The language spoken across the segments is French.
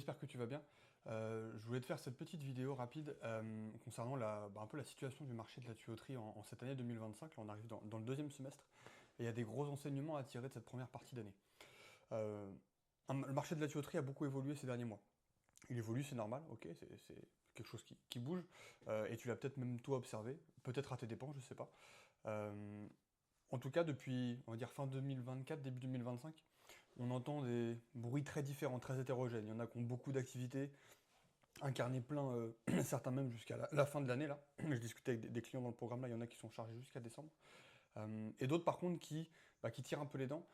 j'espère que tu vas bien. Je voulais te faire cette petite vidéo rapide concernant un peu la situation du marché de la tuyauterie en cette année 2025. Là, on arrive dans le deuxième semestre et il y a des gros enseignements à tirer de cette première partie d'année. Euh, le marché de la tuyauterie a beaucoup évolué ces derniers mois. Il évolue, c'est normal, ok, c'est quelque chose qui bouge, et tu l'as peut-être même toi observé, peut-être à tes dépens, je sais pas. Euh, En tout cas, depuis, on va dire, fin 2024, début 2025, on entend des bruits très différents, très hétérogènes. Il y en a qui ont beaucoup d'activités, un carnet plein, certains même jusqu'à la fin de l'année, là. Je discutais avec des clients dans le programme, là, il y en a qui sont chargés jusqu'à décembre. Et d'autres, par contre, qui tirent un peu les dents.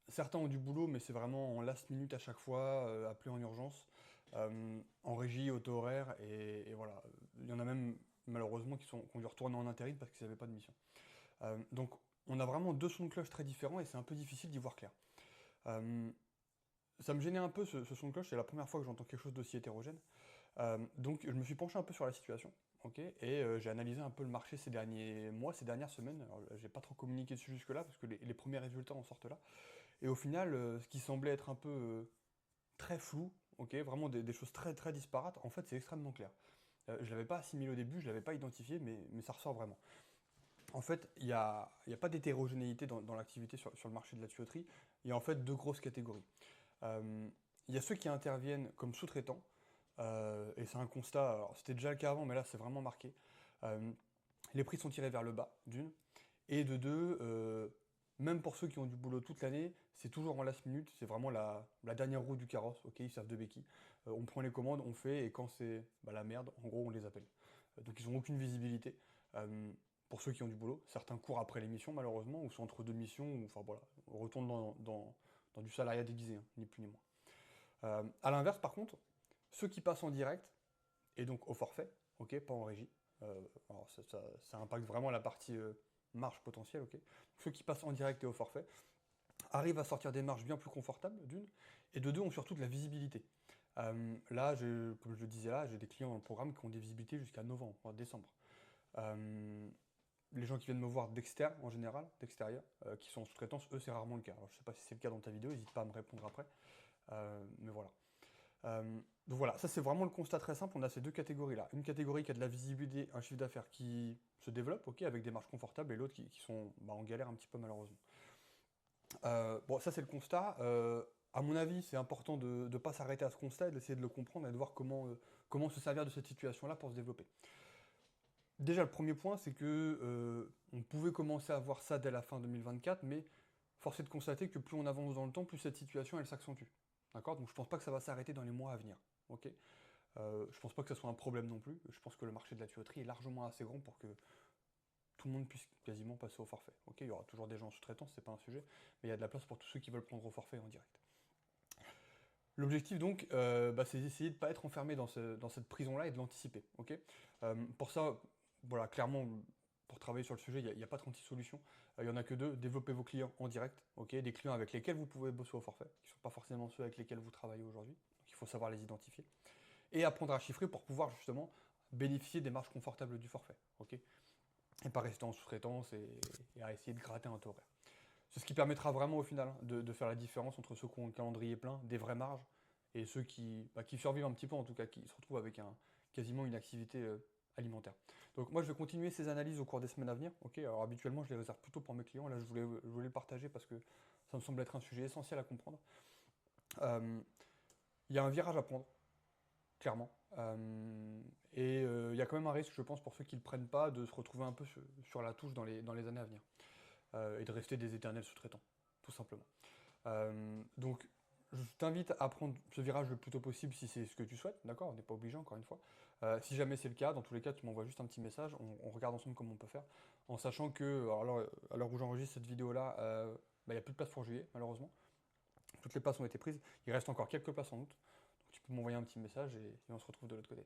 Certains ont du boulot, mais c'est vraiment en last minute à chaque fois, appelé en urgence, en régie, auto-horaire, et voilà. Il y en a même, malheureusement, qui ont dû retourner en intérim parce qu'ils n'avaient pas de mission. Donc, on a vraiment deux sons de cloche très différents et c'est un peu difficile d'y voir clair. Euh, Ça me gênait un peu ce son de cloche, c'est la première fois que j'entends quelque chose d'aussi hétérogène. Donc, je me suis penché un peu sur la situation, ok, et j'ai analysé un peu le marché ces derniers mois, ces dernières semaines. Alors, j'ai pas trop communiqué dessus jusque-là parce que les premiers résultats en sortent là. Et au final, ce qui semblait être un peu très flou, ok, vraiment des choses très très disparates, en fait, c'est extrêmement clair. Je l'avais pas assimilé au début, je l'avais pas identifié, mais ça ressort vraiment. En fait, il y a pas d'hétérogénéité dans l'activité sur le marché de la tuyauterie. Il y a en fait deux grosses catégories. Euh, il y a ceux qui interviennent comme sous-traitants, et c'est un constat, alors c'était déjà le cas avant, mais là c'est vraiment marqué. Euh, les prix sont tirés vers le bas, d'une, et de deux, même pour ceux qui ont du boulot toute l'année, c'est toujours en last minute, c'est vraiment la dernière roue du carrosse, ok, ils servent de béquille. On prend les commandes, on fait, et quand c'est la merde, en gros on les appelle. Donc ils n'ont aucune visibilité. Euh, pour ceux qui ont du boulot, certains courent après les missions malheureusement, ou sont entre deux missions, ou enfin voilà, on retourne dans du salariat déguisé, hein, ni plus ni moins. À l'inverse, par contre, ceux qui passent en direct, et donc au forfait, ok, pas en régie, alors ça impacte vraiment la partie marge potentielle, ok. Ceux qui passent en direct et au forfait arrivent à sortir des marges bien plus confortables, d'une, et de deux, ont surtout de la visibilité. Là, comme je le disais là, j'ai des clients dans le programme qui ont des visibilités jusqu'à novembre, voire décembre. Euh, les gens qui viennent me voir d'externe, en général, d'extérieur, qui sont en sous-traitance, eux, c'est rarement le cas. Alors, je sais pas si c'est le cas dans ta vidéo, n'hésite pas à me répondre après. Mais voilà. Donc voilà, ça c'est vraiment le constat très simple. On a ces deux catégories-là. Une catégorie qui a de la visibilité, un chiffre d'affaires qui se développe, ok, avec des marges confortables, et l'autre qui sont en galère un petit peu malheureusement. Bon, ça c'est le constat. À mon avis, c'est important de ne pas s'arrêter à ce constat et d'essayer de le comprendre et de voir comment se servir de cette situation-là pour se développer. Déjà, le premier point, c'est que on pouvait commencer à voir ça dès la fin 2024, mais force est de constater que plus on avance dans le temps, plus cette situation elle s'accentue. D'accord? Donc je pense pas que ça va s'arrêter dans les mois à venir. Ok? Je pense pas que ça soit un problème non plus. Je pense que le marché de la tuyauterie est largement assez grand pour que tout le monde puisse quasiment passer au forfait. Ok? Il y aura toujours des gens en sous-traitance, c'est pas un sujet, mais il y a de la place pour tous ceux qui veulent prendre au forfait en direct. L'objectif donc, c'est d'essayer de ne pas être enfermé dans cette prison-là et de l'anticiper. Ok. Pour ça, voilà, clairement, pour travailler sur le sujet, il n'y a pas 36 solutions. Il n'y en a que deux. Développer vos clients en direct, ok, des clients avec lesquels vous pouvez bosser au forfait, qui ne sont pas forcément ceux avec lesquels vous travaillez aujourd'hui. Donc il faut savoir les identifier. Et apprendre à chiffrer pour pouvoir justement bénéficier des marges confortables du forfait. Ok. Et pas rester en sous-traitance et à essayer de gratter un taux horaire. C'est ce qui permettra vraiment au final de faire la différence entre ceux qui ont le calendrier plein, des vraies marges, et ceux qui survivent un petit peu, en tout cas, qui se retrouvent avec quasiment une activité alimentaire. Donc moi, je vais continuer ces analyses au cours des semaines à venir. Ok, alors habituellement, je les réserve plutôt pour mes clients. Là, je voulais le partager parce que ça me semble être un sujet essentiel à comprendre. Euh, Il y a un virage à prendre, clairement. Il y a quand même un risque, je pense, pour ceux qui ne le prennent pas, de se retrouver un peu sur la touche dans les années à venir. Et de rester des éternels sous-traitants, tout simplement. Donc, je t'invite à prendre ce virage le plus tôt possible si c'est ce que tu souhaites, d'accord? On n'est pas obligé, encore une fois. Si jamais c'est le cas, dans tous les cas, tu m'envoies juste un petit message, on regarde ensemble comment on peut faire, en sachant que, alors, à l'heure où j'enregistre cette vidéo-là, il n'y a plus de place pour juillet, malheureusement. Toutes les places ont été prises, il reste encore quelques places en août, donc tu peux m'envoyer un petit message et on se retrouve de l'autre côté.